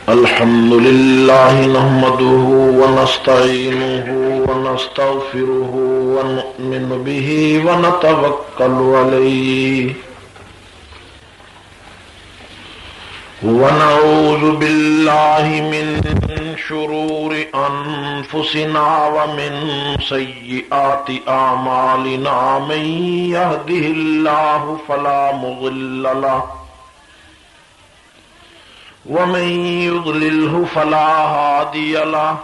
الحمد لله نحمده ونستعينه ونستغفره ونؤمن به ونتوكل عليه ونعوذ بالله من شرور أنفسنا ومن سيئات أعمالنا من يهده الله فلا مضل له ومن يضلله فلا هادي له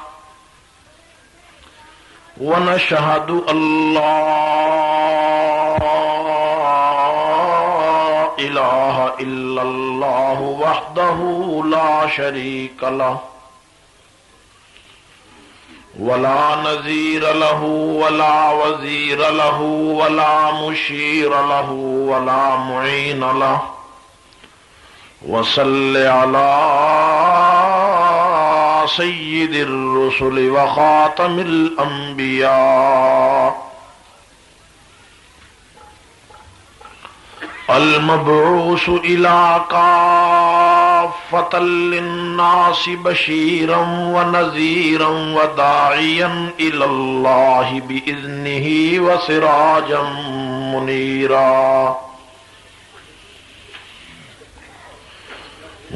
ونشهد أن لا إله إلا الله وحده لا شريك له ولا نذير له ولا وزير له ولا مشير له ولا معين له وصل على سيد الرسل وخاتم الأنبياء المبعوث إلى كافة للناس بشيرا ونذيرا وداعيا إلى الله بإذنه وسراجا منيرا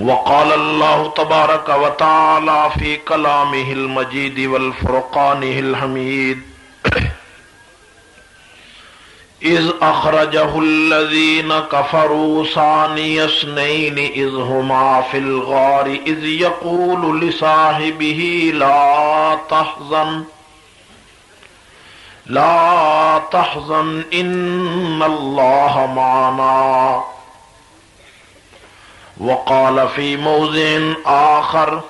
وقال الله تبارك وتعالى في كلامه المجيد والفرقانه الحميد إذ أخرجه الذين كفروا ثاني اثنين إذ هما في الغار إذ يقول لصاحبه لا تحزن إن الله معنا وقال في موضع آخر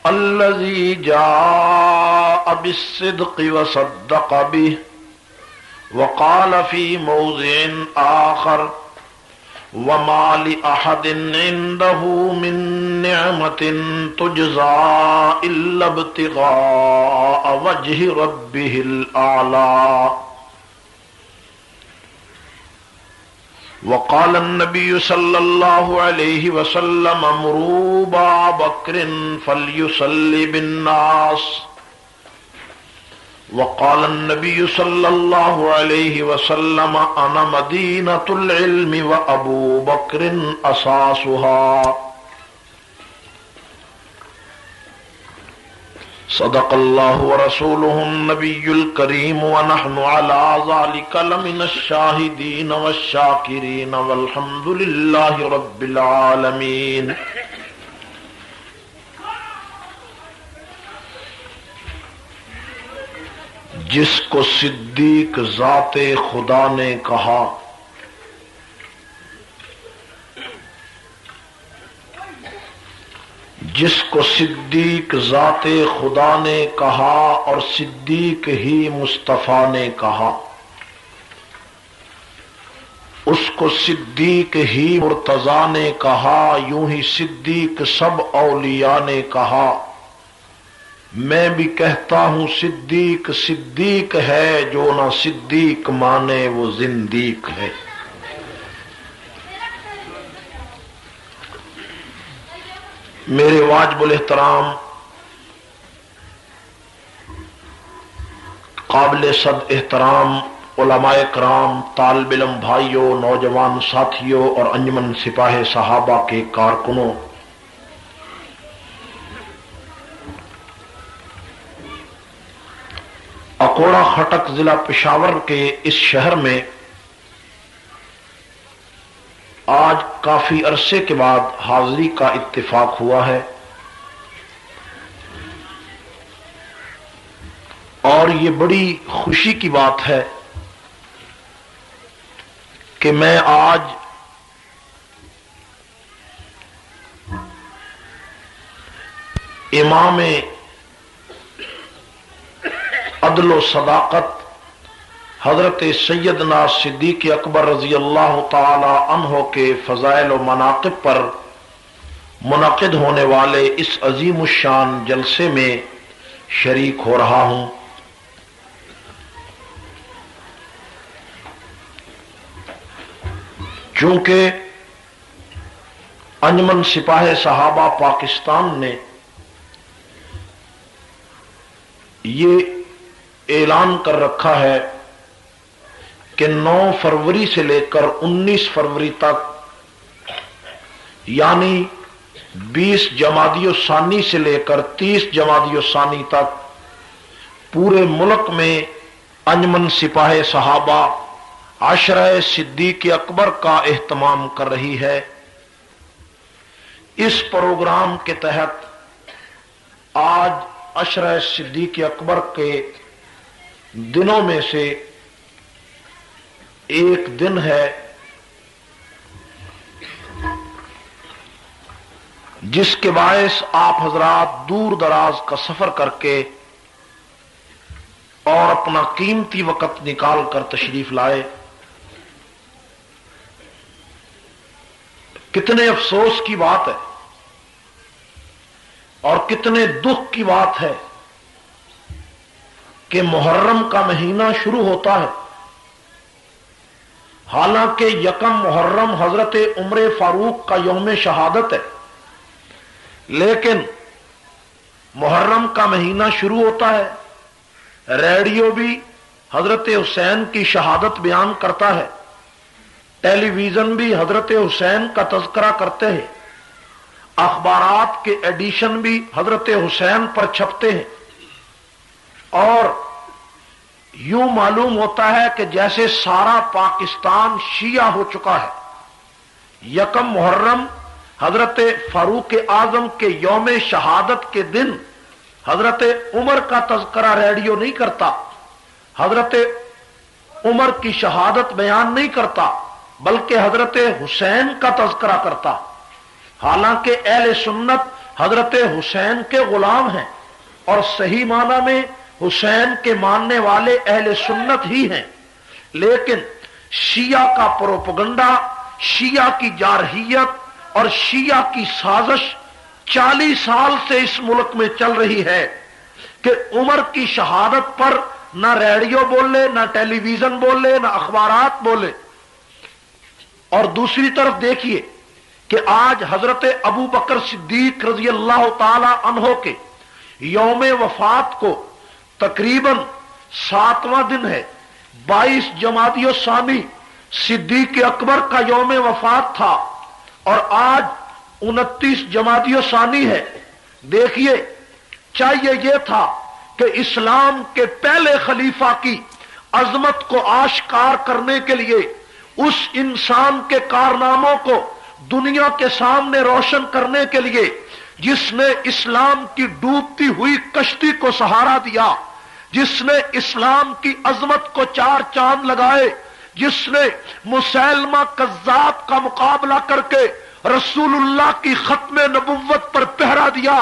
الذي جاء بالصدق وصدق به وقال في موضع آخر وما لأحد عنده من نعمة تجزى إلا ابتغاء وجه ربه الأعلى وقال النبي صلى الله عليه وسلم مروا أبا بكر فليصلي بالناس وقال النبي صلى الله عليه وسلم أنا مدينة العلم وأبو بكر أساسها صدق الله ورسوله النبي الكريم ونحن على ذلك لمن الشاهدين والشاكرين والحمد لله رب العالمين جس کو صدیق ذات خدا نے کہا جس کو صدیق ذات خدا نے کہا اور صدیق ہی مصطفیٰ نے کہا اس کو صدیق ہی مرتضیٰ نے کہا یوں ہی صدیق سب اولیاء نے کہا میں بھی کہتا ہوں صدیق صدیق ہے جو نہ صدیق مانے وہ زندیق ہے میرے واجب الاحترام قابل صد احترام علماء کرام طالب علم بھائیوں نوجوان ساتھیوں اور انجمن سپاہ صحابہ کے کارکنوں اکوڑا خٹک ضلع پشاور کے اس شہر میں آج کافی عرصے کے بعد حاضری کا اتفاق ہوا ہے اور یہ بڑی خوشی کی بات ہے کہ میں آج امام عدل و صداقت حضرت سیدنا صدیق اکبر رضی اللہ تعالی عنہ کے فضائل و مناقب پر منعقد ہونے والے اس عظیم الشان جلسے میں شریک ہو رہا ہوں چونکہ انجمن سپاہ صحابہ پاکستان نے یہ اعلان کر رکھا ہے کہ 9 فروری سے لے کر 19 فروری تک، یعنی 20 جمادی الثانی سے لے کر 30 جمادی الثانی تک پورے ملک میں انجمن سپاہ صحابہ عشرہ صدیق اکبر کا اہتمام کر رہی ہے۔ اس پروگرام کے تحت آج عشرہ صدیق اکبر کے دنوں میں سے ایک دن ہے جس کے باعث آپ حضرات دور دراز کا سفر کر کے اور اپنا قیمتی وقت نکال کر تشریف لائے۔ کتنے افسوس کی بات ہے اور کتنے دکھ کی بات ہے کہ محرم کا مہینہ شروع ہوتا ہے، حالانکہ یکم محرم حضرت عمر فاروق کا یوم شہادت ہے، لیکن محرم کا مہینہ شروع ہوتا ہے، ریڈیو بھی حضرت حسین کی شہادت بیان کرتا ہے، ٹیلی ویژن بھی حضرت حسین کا تذکرہ کرتے ہیں، اخبارات کے ایڈیشن بھی حضرت حسین پر چھپتے ہیں، اور یوں معلوم ہوتا ہے کہ جیسے سارا پاکستان شیعہ ہو چکا ہے۔ یکم محرم حضرت فاروق اعظم کے یوم شہادت کے دن حضرت عمر کا تذکرہ ریڈیو نہیں کرتا، حضرت عمر کی شہادت بیان نہیں کرتا، بلکہ حضرت حسین کا تذکرہ کرتا، حالانکہ اہل سنت حضرت حسین کے غلام ہیں اور صحیح معنی میں حسین کے ماننے والے اہل سنت ہی ہیں، لیکن شیعہ کا پروپگنڈا، شیعہ کی جارحیت اور شیعہ کی سازش 40 سال سے اس ملک میں چل رہی ہے کہ عمر کی شہادت پر نہ ریڈیو بولے، نہ ٹیلی ویژن بولے، نہ اخبارات بولے۔ اور دوسری طرف دیکھیے کہ آج حضرت ابو بکر صدیق رضی اللہ تعالی عنہ کے یوم وفات کو تقریباً 7واں دن ہے، 22 جمادی الثانی صدیق اکبر کا یوم وفات تھا اور آج 29 جمادی الثانی ہے۔ دیکھیے، چاہیے یہ تھا کہ اسلام کے پہلے خلیفہ کی عظمت کو آشکار کرنے کے لیے، اس انسان کے کارناموں کو دنیا کے سامنے روشن کرنے کے لیے جس نے اسلام کی ڈوبتی ہوئی کشتی کو سہارا دیا، جس نے اسلام کی عظمت کو 4 چاند لگائے، جس نے مسیلمہ کذاب کا مقابلہ کر کے رسول اللہ کی ختم نبوت پر پہرا دیا،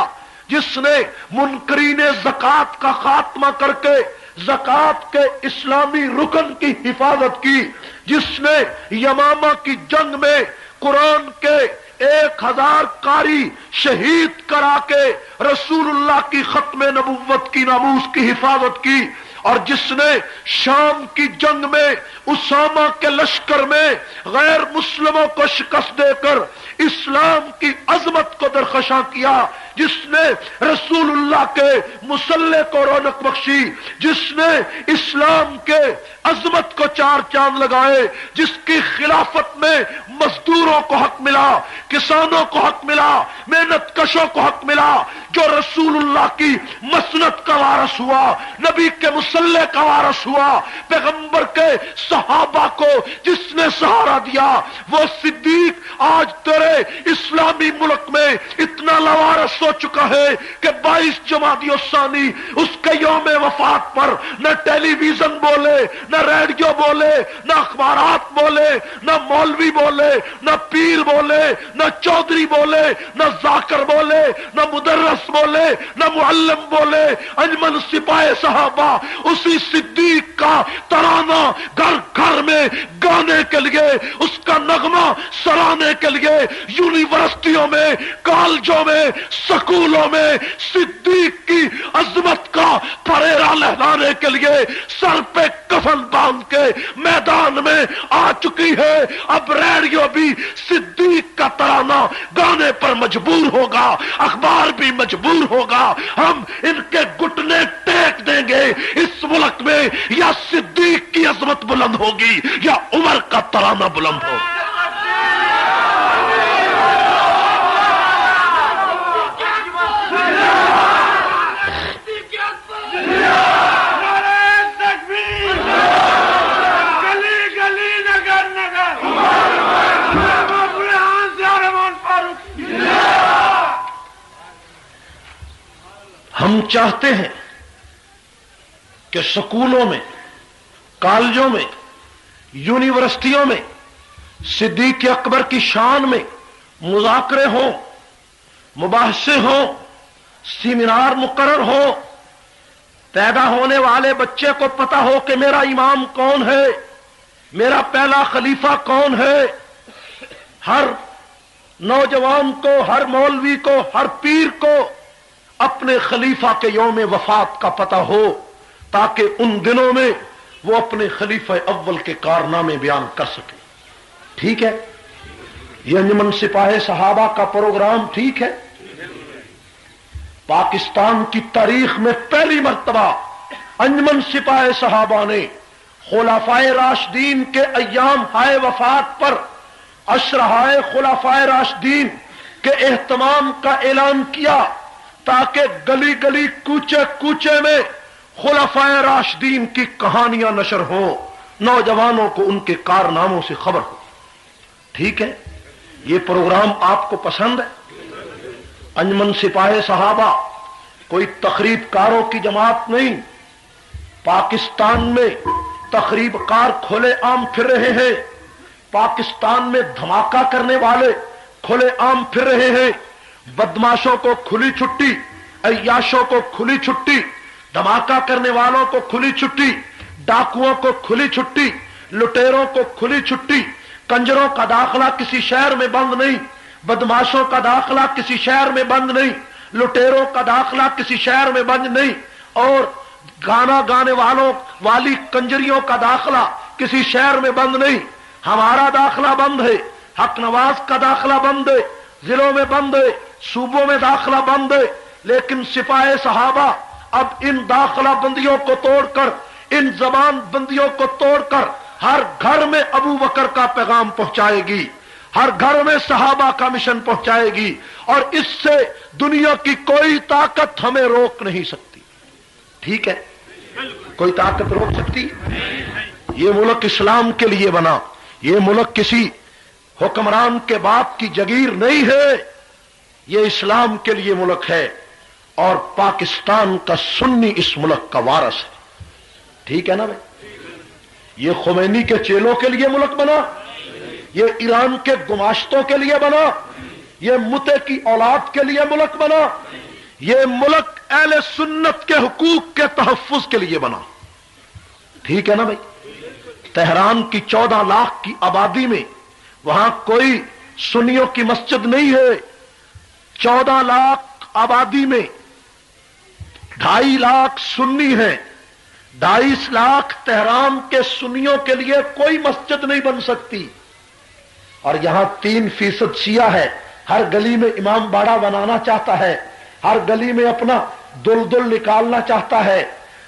جس نے منکرین زکوٰۃ کا خاتمہ کر کے زکوٰۃ کے اسلامی رکن کی حفاظت کی، جس نے یمامہ کی جنگ میں قرآن کے 1000 قاری شہید کرا کے رسول اللہ کی ختم نبوت کی ناموس کی حفاظت کی، اور جس نے شام کی جنگ میں اسامہ کے لشکر میں غیر مسلموں کو شکست دے کر اسلام کی عظمت کو درخشاں کیا، جس نے رسول اللہ کے مسلح کو رونق بخشی، جس نے اسلام کے عظمت کو 4 چاند لگائے، جس کی خلافت میں مزدوروں کو حق ملا، کسانوں کو حق ملا، محنت کشوں کو حق ملا، جو رسول اللہ کی مسنت کا وارث ہوا، نبی کے مسلح کا وارث ہوا، پیغمبر کے صحابہ کو جس نے سہارا دیا، وہ صدیق آج تیرے اسلامی ملک میں اتنا لوارث ہو چکا ہے کہ 22 جمادی الثانی اس کے یوم وفات پر نہ ٹیلی ویژن بولے، نہ ریڈیو بولے، نہ اخبارات بولے، نہ مولوی بولے، نہ پیر بولے، نہ چودھری بولے، نہ ذاکر بولے، نہ مدرس بولے، نہ معلم بولے، انجمن سپاہ صحابہ اسی صدیق کا ترانہ گھر گھر میں گا گانے کے لیے، اس کا نغمہ سرانے کے لیے یونیورسٹیوں میں، کالجوں میں، سکولوں میں صدیق کی عظمت کا پریرا لہرانے کے لیے سر پہ کفن باندھ کے میدان میں آ چکی ہے۔ اب ریڈیو بھی صدیق کا ترانہ گانے پر مجبور ہوگا، اخبار بھی مجبور ہوگا۔ ہم ان کے گھٹنے ٹیک دیں گے۔ اس ملک میں یا صدیق کی عظمت بلند ہوگی یا عمر کا ترانہ بلند ہوگا۔ ہم چاہتے ہیں کہ سکولوں میں، کالجوں میں، یونیورسٹیوں میں صدیق اکبر کی شان میں مذاکرے ہوں، مباحثے ہوں، سیمینار مقرر ہوں، پیدا ہونے والے بچے کو پتا ہو کہ میرا امام کون ہے، میرا پہلا خلیفہ کون ہے۔ ہر نوجوان کو، ہر مولوی کو، ہر پیر کو اپنے خلیفہ کے یوم وفات کا پتہ ہو، تاکہ ان دنوں میں وہ اپنے خلیفہ اول کے کارنامے بیان کر سکے۔ ٹھیک ہے؟ یہ انجمن سپاہ صحابہ کا پروگرام ٹھیک ہے؟ پاکستان کی تاریخ میں پہلی مرتبہ انجمن سپاہ صحابہ نے خلفائے راشدین کے ایام ہائے وفات پر اشرحائے خلفائے راشدین کے اہتمام کا اعلان کیا، تاکہ گلی گلی، کوچے کوچے میں خلفائے راشدین کی کہانیاں نشر ہوں، نوجوانوں کو ان کے کارناموں سے خبر ہو۔ ٹھیک ہے؟ یہ پروگرام آپ کو پسند ہے؟ انجمن سپاہ صحابہ کوئی تقریب کاروں کی جماعت نہیں۔ پاکستان میں تقریب کار کھلے عام پھر رہے ہیں، پاکستان میں دھماکہ کرنے والے کھلے عام پھر رہے ہیں، بدماشوں کو کھلی چھٹی، عیاشوں کو کھلی چھٹی، دھماکہ کرنے والوں کو کھلی چھٹی، ڈاکوؤں کو کھلی چھٹی، لٹیروں کو کھلی چھٹی۔ کنجروں کا داخلہ کسی شہر میں بند نہیں، بدماشوں کا داخلہ کسی شہر میں بند نہیں، لٹیروں کا داخلہ کسی شہر میں بند نہیں، اور گانا گانے والوں والی کنجریوں کا داخلہ کسی شہر میں بند نہیں۔ ہمارا داخلہ بند ہے، حق نواز کا داخلہ بند ہے، ضلعوں میں بند ہے، صوبوں میں داخلہ بند ہے، لیکن سپاہ صحابہ اب ان داخلہ بندیوں کو توڑ کر، ان زبان بندیوں کو توڑ کر ہر گھر میں ابو بکر کا پیغام پہنچائے گی، ہر گھر میں صحابہ کا مشن پہنچائے گی، اور اس سے دنیا کی کوئی طاقت ہمیں روک نہیں سکتی۔ ٹھیک ہے؟ کوئی طاقت روک سکتی؟ یہ ملک اسلام کے لیے بنا، یہ ملک کسی حکمران کے باپ کی جگیر نہیں ہے، یہ اسلام کے لیے ملک ہے، اور پاکستان کا سنی اس ملک کا وارث ہے۔ ٹھیک ہے نا بھائی؟ یہ خمینی کے چیلوں کے لیے ملک بنا، یہ ایران کے گماشتوں کے لیے بنا، یہ متے کی اولاد کے لیے ملک بنا، یہ ملک اہل سنت کے حقوق کے تحفظ کے لیے بنا۔ ٹھیک ہے نا بھائی؟ تہران کی 14 لاکھ کی آبادی میں وہاں کوئی سنیوں کی مسجد نہیں ہے۔ 14 لاکھ آبادی میں 2.5 لاکھ سنی ہیں، 2.5 لاکھ تہران کے سنیوں کے لیے کوئی مسجد نہیں بن سکتی، اور یہاں 3% شیعہ ہے۔ ہر گلی میں امام باڑہ بنانا چاہتا ہے، ہر گلی میں اپنا دلدل نکالنا چاہتا ہے،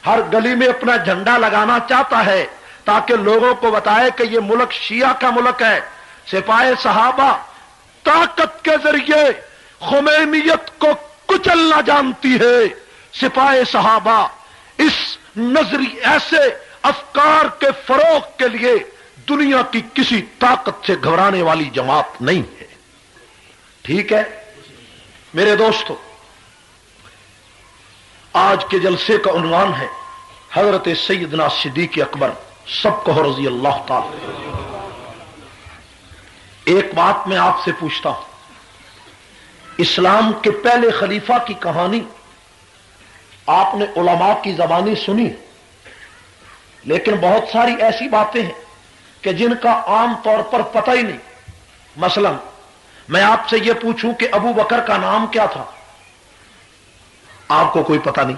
ہر گلی میں اپنا جھنڈا لگانا چاہتا ہے، تاکہ لوگوں کو بتائے کہ یہ ملک شیعہ کا ملک ہے۔ سپاہ صحابہ طاقت کے ذریعے خمینیت کو کچلنا جانتی ہے۔ سپاہ صحابہ اس ایسے افکار کے فروغ کے لیے دنیا کی کسی طاقت سے گھبرانے والی جماعت نہیں ہے۔ ٹھیک ہے میرے دوستو، آج کے جلسے کا عنوان ہے حضرت سیدنا صدیق اکبر سب کو رضی اللہ تعالی۔ ایک بات میں آپ سے پوچھتا ہوں، اسلام کے پہلے خلیفہ کی کہانی آپ نے علماء کی زبانی سنی، لیکن بہت ساری ایسی باتیں ہیں کہ جن کا عام طور پر پتہ ہی نہیں. مثلا میں آپ سے یہ پوچھوں کہ ابو بکر کا نام کیا تھا، آپ کو کوئی پتہ نہیں.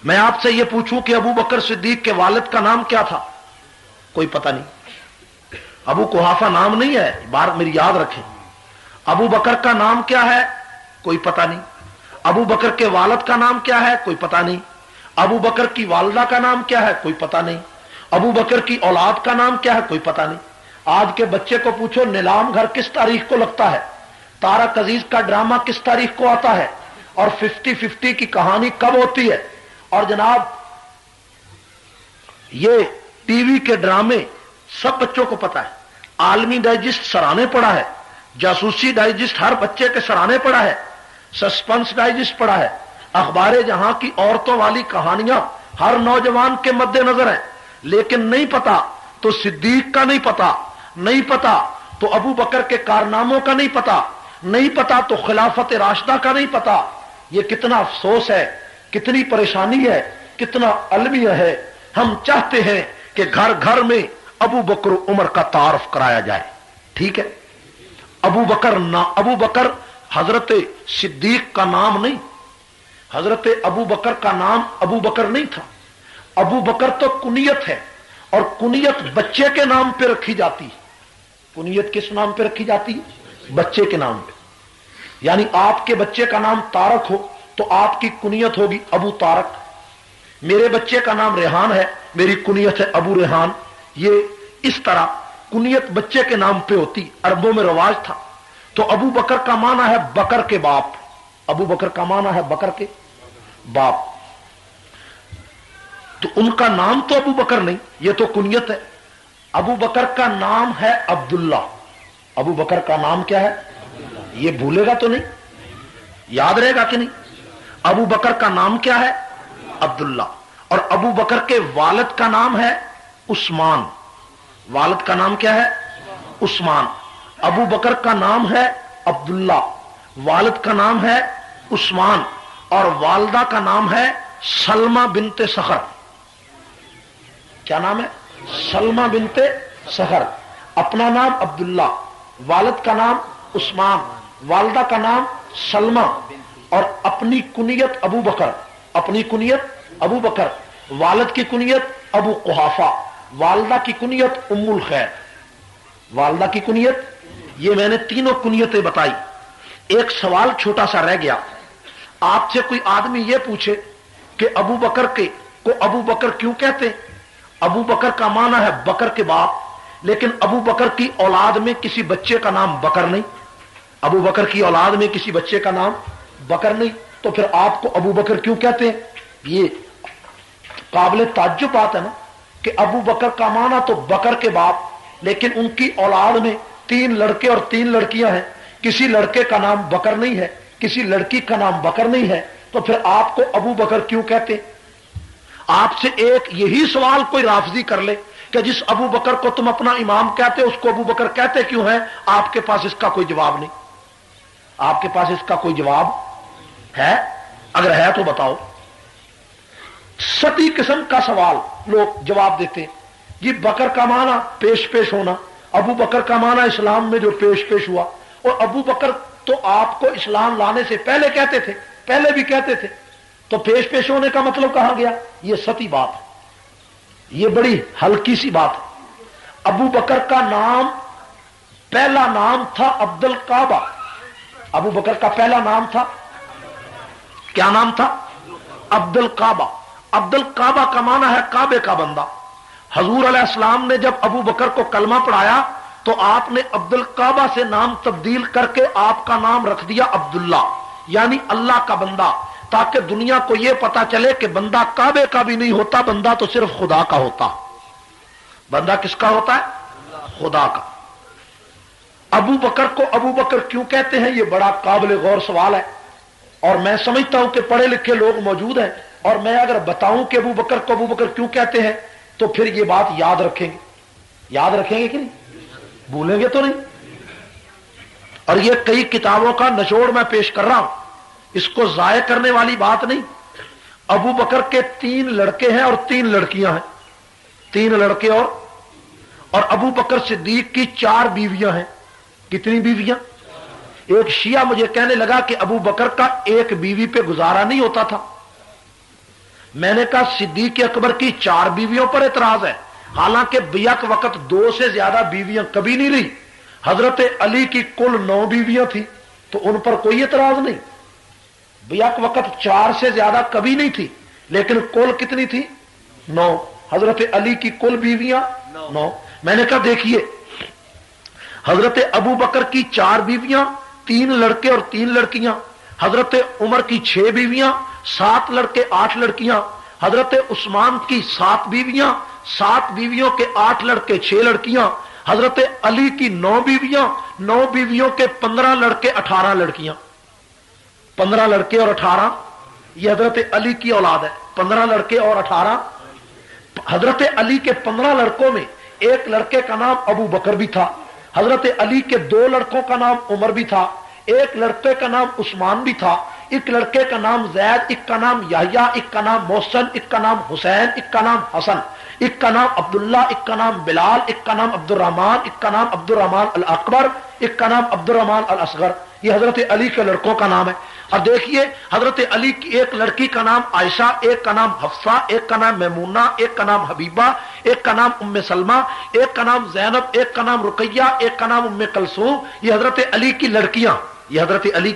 میں آپ سے یہ پوچھوں کہ ابو بکر صدیق کے والد کا نام کیا تھا، کوئی پتہ نہیں. ابو قحافہ نام نہیں ہے، بات میری یاد رکھیں. ابو بکر کا نام کیا ہے، کوئی پتہ نہیں. ابو بکر کے والد کا نام کیا ہے، کوئی پتہ نہیں. ابو بکر کی والدہ کا نام کیا ہے، کوئی پتہ نہیں. ابو بکر کی اولاد کا نام کیا ہے، کوئی پتہ نہیں. آج کے بچے کو پوچھو نیلام گھر کس تاریخ کو لگتا ہے، طارق عزیز کا ڈرامہ کس تاریخ کو آتا ہے، اور 50-50 کی کہانی کب ہوتی ہے. اور جناب یہ ٹی وی کے ڈرامے سب بچوں کو پتا ہے. عالمی ڈائجسٹ سرانے پڑا ہے، جاسوسی ڈائجسٹ ہر بچے کے سرانے پڑا ہے، سسپنس ڈائجسٹ پڑا ہے. اخبار جہاں کی عورتوں والی کہانیاں ہر نوجوان کے مد نظر ہیں. لیکن نہیں پتا تو صدیق کا نہیں پتا، نہیں پتا تو ابو بکر کے کارناموں کا نہیں پتا، نہیں پتا تو خلافت راشدہ کا نہیں پتا. یہ کتنا افسوس ہے، کتنی پریشانی ہے، کتنا المیہ ہے. ہم چاہتے ہیں کہ گھر گھر میں ابو بکر عمر کا تعارف کرایا جائے. ٹھیک ہے، ابو بکر حضرت صدیق کا نام نہیں، حضرت ابو بکر کا نام ابو بکر نہیں تھا. ابو بکر تو کنیت ہے، اور کنیت بچے کے نام پہ رکھی جاتی ہے. کنیت کس نام پہ رکھی جاتی ہے؟ بچے کے نام پہ. یعنی آپ کے بچے کا نام طارق ہو تو آپ کی کنیت ہوگی ابو طارق. میرے بچے کا نام ریحان ہے، میری کنیت ہے ابو ریحان. یہ اس طرح کنیت بچے کے نام پہ ہوتی، عربوں میں رواج تھا. تو ابو بکر کا معنی ہے بکر کے باپ. ابو بکر کا معنی ہے بکر کے باپ. تو ان کا نام تو ابو بکر نہیں، یہ تو کنیت ہے. ابو بکر کا نام ہے عبداللہ. ابو بکر کا نام کیا ہے؟ یہ بھولے گا تو نہیں، یاد رہے گا کہ نہیں؟ ابو بکر کا نام کیا ہے؟ عبداللہ. اور ابو بکر کے والد کا نام ہے عثمان. والد کا نام کیا ہے؟ عثمان. ابو بکر کا نام ہے عبداللہ، والد کا نام ہے عثمان، اور والدہ کا نام ہے سلمہ بنت سخر. کیا نام ہے؟ سلمہ بنت سخر. اپنا نام عبداللہ، والد کا نام عثمان، والدہ کا نام سلمہ، اور اپنی کنیت ابو بکر. اپنی کنیت ابو بکر، والد کی کنیت ابو قحافہ، والدہ کی کنیت ام الخیر. والدہ کی کنیت، یہ میں نے تینوں کنیتیں بتائی. ایک سوال چھوٹا سا رہ گیا. آپ سے کوئی آدمی یہ پوچھے کہ ابو بکر کو ابو بکر کیوں کہتے؟ ابو بکر کا معنی ہے بکر کے باپ، لیکن ابو بکر کی اولاد میں کسی بچے کا نام بکر نہیں. ابو بکر کی اولاد میں کسی بچے کا نام بکر نہیں، تو پھر آپ کو ابو بکر کیوں کہتے ہیں؟ یہ قابل تعجب بات ہے نا کہ ابو بکر کا معنی تو بکر کے باپ، لیکن ان کی اولاد میں 3 لڑکے اور 3 لڑکیاں ہیں. کسی لڑکے کا نام بکر نہیں ہے، کسی لڑکی کا نام بکر نہیں ہے، تو پھر آپ کو ابو بکر کیوں کہتے؟ آپ سے ایک یہی سوال کوئی رافضی کر لے کہ جس ابو بکر کو تم اپنا امام کہتے اس کو ابو بکر کہتے کیوں ہے؟ آپ کے پاس اس کا کوئی جواب نہیں. آپ کے پاس اس کا کوئی جواب ہے؟ اگر ہے تو بتاؤ. ستی قسم کا سوال لوگ جواب دیتے ہیں. یہ بکر کا معنی پیش ہونا، ابو بکر کا معنی اسلام میں جو پیش ہوا. اور ابو بکر تو آپ کو اسلام لانے سے پہلے کہتے تھے، پہلے بھی کہتے تھے، تو پیش ہونے کا مطلب کہاں گیا؟ یہ ستی بات ہے، یہ بڑی ہلکی سی بات ہے. ابو بکر کا نام، پہلا نام تھا عبد الکعبہ. ابو بکر کا پہلا نام تھا، کیا نام تھا؟ عبد الکعبہ. عبد الکعبہ کا معنی ہے کعبے کا بندہ. حضور علیہ السلام نے جب ابو بکر کو کلمہ پڑھایا تو آپ نے عبد الکعبہ سے نام تبدیل کر کے آپ کا نام رکھ دیا عبداللہ، یعنی اللہ کا بندہ، تاکہ دنیا کو یہ پتا چلے کہ بندہ کعبے کا بھی نہیں ہوتا، بندہ تو صرف خدا کا ہوتا. بندہ کس کا ہوتا ہے؟ خدا کا. ابو بکر کو ابو بکر کیوں کہتے ہیں؟ یہ بڑا قابل غور سوال ہے، اور میں سمجھتا ہوں کہ پڑھے لکھے لوگ موجود ہیں، اور میں اگر بتاؤں کہ ابو بکر کو ابو بکر کیوں کہتے ہیں تو پھر یہ بات یاد رکھیں گے. یاد رکھیں گے کہ نہیں؟ بھولیں گے تو نہیں؟ اور یہ کئی کتابوں کا نچوڑ میں پیش کر رہا ہوں، اس کو ضائع کرنے والی بات نہیں. ابو بکر کے 3 لڑکے ہیں اور 3 لڑکیاں ہیں. 3 لڑکے اور ابو بکر صدیق کی 4 بیویاں ہیں. کتنی بیویاں؟ ایک شیعہ مجھے کہنے لگا کہ ابو بکر کا ایک بیوی پہ گزارا نہیں ہوتا تھا. میں نے کہا صدیق اکبر کی 4 بیویوں پر اعتراض ہے، حالانکہ بیعت وقت 2 سے زیادہ بیویاں کبھی نہیں رہی. حضرت علی کی کل 9 بیویاں تھیں تو ان پر کوئی اعتراض نہیں. بیعت وقت 4 سے زیادہ کبھی نہیں تھی، لیکن کل کتنی تھی؟ 9. حضرت علی کی کل بیویاں 9. میں نے کہا دیکھیے، حضرت ابو بکر کی 4 بیویاں، 3 لڑکے اور 3 لڑکیاں. حضرت عمر کی 6 بیویاں، 7 لڑکے 8 لڑکیاں. حضرت عثمان کی 7 بیویاں، 7 بیویوں کے 8 لڑکے 6 لڑکیاں. حضرت علی کی 9 بیویاں، 9 بیویوں کے 15 لڑکے 18 لڑکیاں. 15 لڑکے اور 18 یہ حضرت علی کی اولاد ہے. 15 لڑکے اور 18. حضرت علی کے 15 لڑکوں میں ایک لڑکے کا نام ابو بکر بھی تھا. حضرت علی کے 2 لڑکوں کا نام عمر بھی تھا. ایک لڑکے کا نام عثمان بھی تھا. ایک لڑکے کا نام زید، ایک کا نام یحییٰ، ایک کا نام محسن، ایک کا نام حسین، ایک کا نام حسن، ایک کا نام عبداللہ، ایک کا نام بلال، ایک کا نام عبد الرحمان، ایک کا نام عبد الرحمان الاکبر، ایک کا نام عبد الرحمان الاصغر. یہ حضرت علی کے لڑکوں کا نام ہے. اور دیکھیے حضرت علی کی ایک لڑکی کا نام عائشہ، ایک کا نام حفصہ، ایک کا نام میمونہ، ایک کا نام حبیبہ، ایک کا نام ام سلمہ، ایک کا نام زینب، ایک کا نام رقیہ، ایک کا نام ام کلثوم. یہ حضرت علی کی لڑکیاں. یہ حضرت علی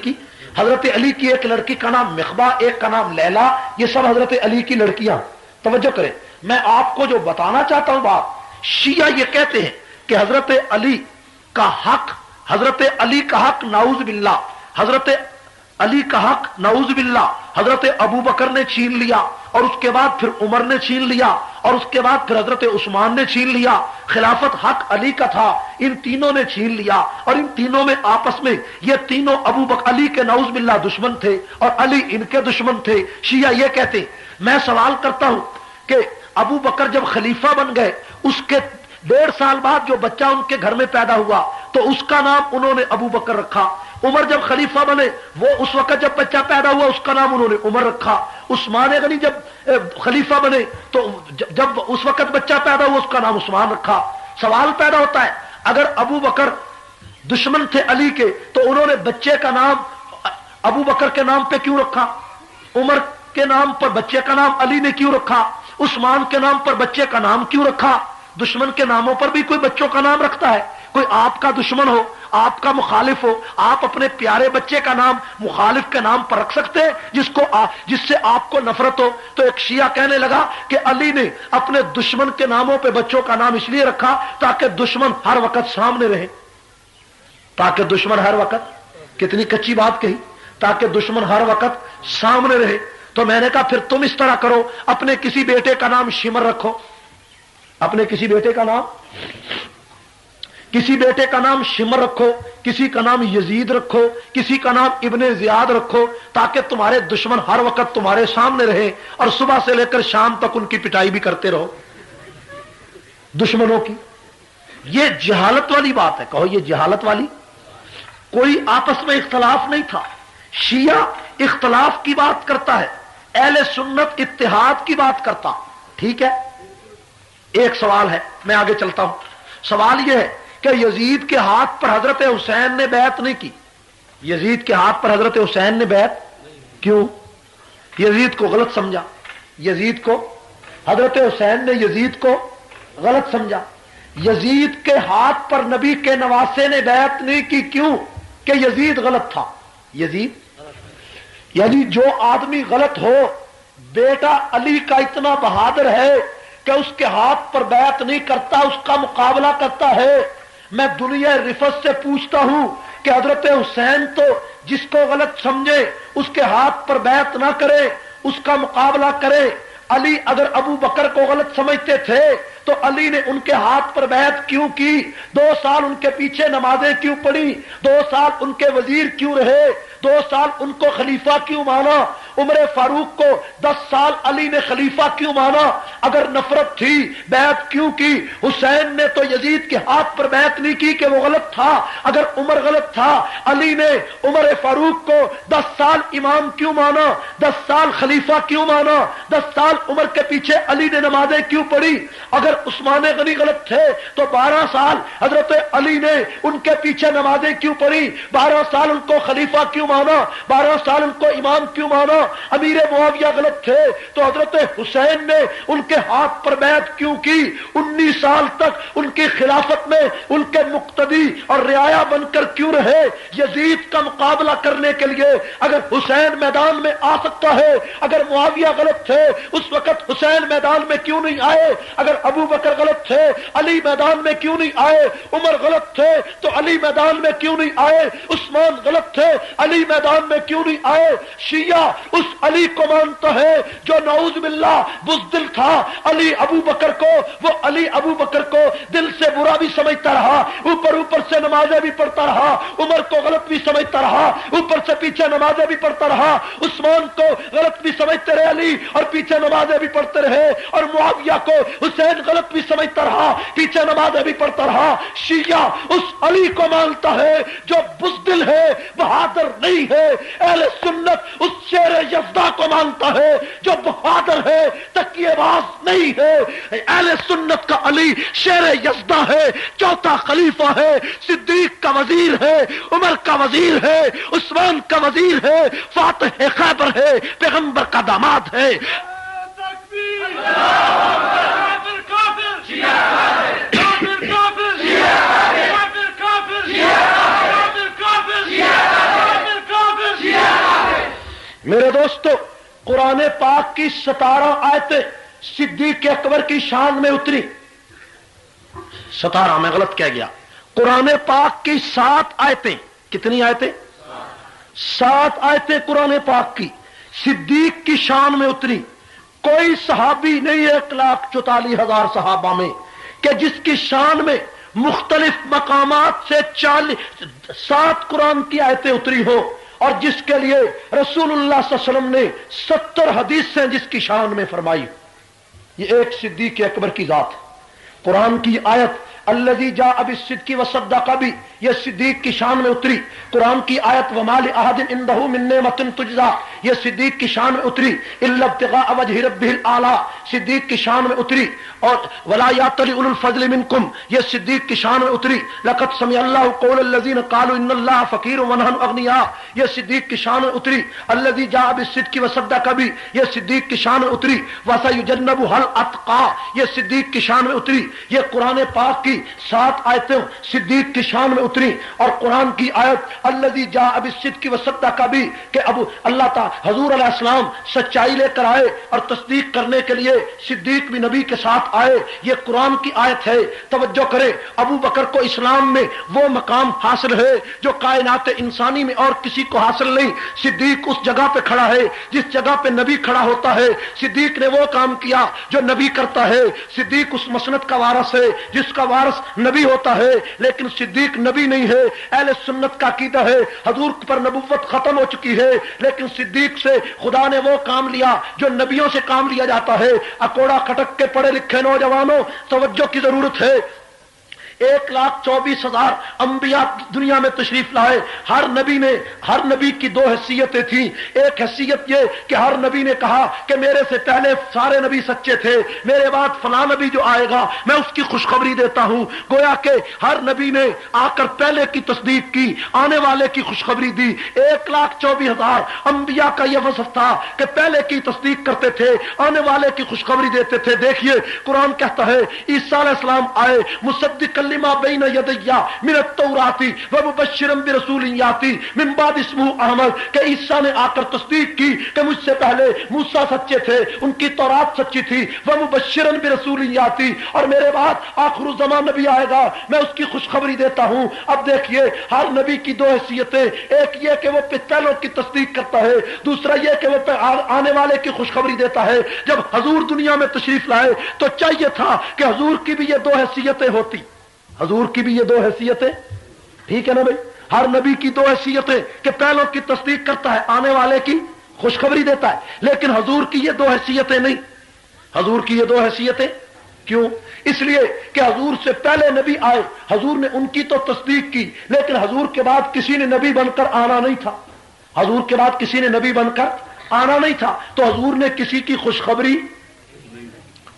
کی ایک لڑکی کا نام مخبہ، ایک کا نام لیلا. یہ سب حضرت علی کی لڑکیاں. توجہ کریں، میں آپ کو جو بتانا چاہتا ہوں بات، شیعہ یہ کہتے ہیں کہ حضرت علی کا حق نعوذ باللہ، حضرت علی کا حق نعوذ باللہ حضرت ابو بکر نے چھین لیا، اور اس کے بعد پھر عمر نے چھین لیا، اور اس کے بعد پھر حضرت عثمان نے چھین لیا. خلافت حق علی کا تھا، ان تینوں نے چھین لیا. اور ان تینوں میں آپس میں یہ تینوں ابو بکر علی کے نعوذ باللہ دشمن تھے اور علی ان کے دشمن تھے. شیعہ یہ کہتے. میں سوال کرتا ہوں کہ ابو بکر جب خلیفہ بن گئے، اس کے 1.5 سال بعد جو بچہ ان کے گھر میں پیدا ہوا تو اس کا نام انہوں نے ابو بکر رکھا. عمر جب خلیفہ بنے، وہ اس وقت جب بچہ پیدا ہوا اس کا نام انہوں نے عمر رکھا. عثمان غنی جب خلیفہ بنے تو جب اس وقت بچہ پیدا ہوا اس کا نام عثمان رکھا. سوال پیدا ہوتا ہے، اگر ابو بکر دشمن تھے علی کے تو انہوں نے بچے کا نام ابو بکر کے نام پہ کیوں رکھا؟ عمر کے نام پر بچے کا نام علی نے کیوں رکھا؟ عثمان کے نام پر بچے کا نام کیوں رکھا؟ دشمن کے ناموں پر بھی کوئی بچوں کا نام رکھتا ہے. کوئی آپ کا دشمن ہو، آپ کا مخالف ہو، آپ اپنے پیارے بچے کا نام مخالف کے نام پر رکھ سکتے ہیں جس سے آپ کو نفرت ہو؟ تو ایک شیعہ کہنے لگا کہ علی نے اپنے دشمن کے ناموں پہ بچوں کا نام اس لیے رکھا تاکہ دشمن ہر وقت سامنے رہے. تاکہ دشمن ہر وقت، کتنی کچی بات کہی، تاکہ دشمن ہر وقت سامنے رہے. تو میں نے کہا پھر تم اس طرح کرو، اپنے کسی بیٹے کا نام شمر رکھو، اپنے کسی بیٹے کا نام شمر رکھو، کسی کا نام یزید رکھو، کسی کا نام ابن زیاد رکھو، تاکہ تمہارے دشمن ہر وقت تمہارے سامنے رہے اور صبح سے لے کر شام تک ان کی پٹائی بھی کرتے رہو دشمنوں کی. یہ جہالت والی بات ہے. کہو یہ جہالت والی. کوئی آپس میں اختلاف نہیں تھا. شیعہ اختلاف کی بات کرتا ہے، اہل سنت اتحاد کی بات کرتا. ٹھیک ہے، ایک سوال ہے، میں آگے چلتا ہوں. سوال یہ ہے کہ یزید کے ہاتھ پر حضرت حسین نے بیعت نہیں کی. یزید کے ہاتھ پر حضرت حسین نے بیعت کیوں؟ یزید کو غلط سمجھا. یزید کو حضرت حسین نے یزید کو غلط سمجھا. یزید کے ہاتھ پر نبی کے نواسے نے بیعت نہیں کی. کیوں؟ کہ یزید غلط تھا. یزید یعنی جو آدمی غلط ہو، بیٹا علی کا اتنا بہادر ہے کہ اس کے ہاتھ پر بیعت نہیں کرتا، اس کا مقابلہ کرتا ہے. میں دنیا رفت سے پوچھتا ہوں کہ حضرت حسین تو جس کو غلط سمجھے اس کے ہاتھ پر بیعت نہ کرے، اس کا مقابلہ کرے. علی اگر ابو بکر کو غلط سمجھتے تھے تو علی نے ان کے ہاتھ پر بیعت کیوں کی؟ 2 سال ان کے پیچھے نمازیں کیوں پڑھی؟ 2 سال ان کے وزیر کیوں رہے؟ 2 سال ان کو خلیفہ کیوں مانا؟ عمر فاروق کو 10 سال علی نے خلیفہ کیوں مانا؟ اگر نفرت تھی بیعت کیوں کی؟ حسین نے تو یزید کے ہاتھ پر بیعت نہیں کی کہ وہ غلط تھا۔ اگر عمر غلط تھا علی نے عمر فاروق کو 10 سال امام کیوں مانا؟ 10 سال خلیفہ کیوں مانا؟ 10 سال عمر کے پیچھے علی نے نمازیں کیوں پڑھی؟ اگر عثمان غنی غلط تھے تو 12 سال حضرت علی نے ان کے پیچھے نمازیں کیوں پڑھی؟ 12 سال ان کو خلیفہ کیوں مانا؟ 12 سال ان کو امام کیوں مانا؟ امیر معاویہ غلط تھے تو حضرت حسین نے ان کے ہاتھ پر بیعت کیوں کی؟ 19 سال تک ان کی خلافت میں ان کے مقتدی اور رعایا بن کر کیوں رہے؟ یزید کا مقابلہ کرنے کے لیے اگر حسین میدان میں آ سکتا ہے، اگر معاویہ غلط تھے اس وقت حسین میدان میں کیوں نہیں آئے؟ اگر ابو بکر غلط تھے علی میدان میں کیوں نہیں آئے؟ عمر غلط تھے تو علی میدان میں کیوں نہیں آئے؟ عثمان غلط تھے علی میدان میں کیوں نہیں آئے؟ شیعہ اس علی کو مانتا ہے جو نعوذ باللہ بزدل تھا علی ابو بکر کو، وہ علی ابو بکر کو دل سے برا بھی سمجھتا رہا، اوپر سے نمازیں بھی پڑھتا رہا، عمر کو غلط بھی سمجھتا رہا، اوپر سے پیچھے نمازیں بھی پڑھتا رہا، عثمان کو غلط بھی سمجھتے رہے علی اور پیچھے نمازیں بھی پڑھتے رہے، اور معاویہ کو حسین غلط بھی سمجھتا رہا، پیچھے نمازیں بھی پڑھتا رہا۔ شیعہ اس علی کو مانتا ہے جو بزدل ہے، بہادر نہیں ہے۔ اہل سنت اس شیر یزدہ کو مانتا ہے جو بہادر ہے، تکیے باز نہیں ہے۔ اہل سنت کا علی شیر یزدہ ہے، چوتھا خلیفہ ہے، صدیق کا وزیر ہے، عمر کا وزیر ہے، عثمان کا وزیر ہے، فاتح خیبر ہے، پیغمبر کا داماد ہے۔ میرے دوستو، قرآن پاک کی 17 آیتیں صدیق اکبر کی شان میں اتری۔ 17 میں غلط کہہ گیا، قرآن پاک کی 7 آیتیں۔ کتنی آیتیں؟ 7 آیتیں قرآن پاک کی صدیق کی شان میں اتری۔ کوئی صحابی نہیں 1,44,000 صحابہ میں کہ جس کی شان میں مختلف مقامات سے 7 قرآن کی آیتیں اتری ہو، اور جس کے لیے رسول اللہ صلی اللہ علیہ وسلم نے 70 حدیثیں جس کی شان میں فرمائی۔ یہ ایک صدیق اکبر کی ذات ہے۔ قرآن کی آیت الذی جاء بالصدق وصدق بھی یہ صدیق کی شان میں اتری۔ قرآن کی آیت وما لأحد عنده من نعمت تجزا یہ صدیق کی شان میں اتری۔ الا ابتغاء وجه ربه الاعلى صدیق کی شان میں اتری۔ اور ولا یأتل اولو الفضل منکم یہ صدیق کی شان میں اتری۔ لقد سمع اللہ قول الذین قالوا ان اللہ فقیر ونحن اغنیاء یہ صدیق کی شان میں اتری۔ الذی جاء بالصدق وصدق بھی یہ صدیق کی شان میں اتری۔ وسيجنبها الاتقى یہ صدیق کی شان میں اتری۔ یہ قرآن پاک کی 7 آیتیں صدیق کی شان میں اتری۔ اور قرآن کی آیت الذی جاء بالصدق وصدق بھی کہ ابو اللہ تعالی حضور علیہ السلام سچائی لے کر آئے اور تصدیق کرنے کے لیے صدیق بھی نبی کے ساتھ آئے، یہ قرآن کی آیت ہے۔ توجہ کریں، ابو بکر کو اسلام میں وہ مقام حاصل ہے جو کائنات انسانی میں اور کسی کو حاصل نہیں۔ صدیق اس جگہ پہ کھڑا ہے جس جگہ پہ نبی کھڑا ہوتا ہے۔ صدیق نے وہ کام کیا جو نبی کرتا ہے۔ صدیق اس مسند کا وارث ہے جس کا وارث نبی ہوتا ہے، لیکن صدیق نبی نہیں ہے۔ اہل سنت کا عقیدہ ہے حضور پر نبوت ختم ہو چکی ہے، لیکن صدیق سے خدا نے وہ کام لیا جو نبیوں سے کام لیا جاتا ہے۔ اکوڑا کھٹک کے پڑھے لکھے نوجوانوں توجہ کی ضرورت ہے۔ 1,24,000 انبیاء دنیا میں تشریف لائے۔ ہر نبی کی 2 حیثیتیں تھیں۔ ایک حیثیت یہ کہ ہر نبی نے کہا کہ میرے سے پہلے سارے نبی سچے تھے، میرے بعد فلاں نبی جو آئے گا میں اس کی خوشخبری دیتا ہوں۔ گویا کہ ہر نبی نے آ کر پہلے کی تصدیق کی، آنے والے کی خوشخبری دی۔ 1,24,000 انبیاء کا یہ وصف تھا کہ پہلے کی تصدیق کرتے تھے، آنے والے کی خوشخبری دیتے تھے۔ دیکھیے قرآن کہتا ہے عیسیٰ علیہ السلام آئے مصدق لما بین یدی من التوراۃ ومبشرا برسول یاتی من بعد اسمہ احمد کہ عیسیٰ نے آ کر تصدیق کی کہ مجھ سے پہلے موسیٰ سچے تھے، ان کی تورات سچی تھی، ومبشرا برسول یاتی اور میرے بعد آخر الزمان نبی آئے گا میں اس کی خوشخبری دیتا ہوں۔ اب دیکھیے ہر نبی کی 2 حیثیتیں، ایک یہ کہ وہ پہلوں کی تصدیق کرتا ہے، دوسرا یہ کہ وہ آنے والے کی خوشخبری دیتا ہے۔ جب حضور دنیا میں تشریف لائے تو چاہیے تھا کہ حضور کی بھی یہ 2 حیثیتیں ہوتی، حضور کی بھی یہ 2 حیثیتیں، ٹھیک ہے نا بھائی؟ ہر نبی کی دو حیثیتیں کہ پہلوں کی تصدیق کرتا ہے، آنے والے کی خوشخبری دیتا ہے، لیکن حضور کی یہ دو حیثیتیں نہیں۔ حضور کی یہ دو حیثیتیں کیوں؟ اس لیے کہ حضور سے پہلے نبی آئے، حضور نے ان کی تو تصدیق کی، لیکن حضور کے بعد کسی نے نبی بن کر آنا نہیں تھا، حضور کے بعد کسی نے نبی بن کر آنا نہیں تھا، تو حضور نے کسی کی خوشخبری،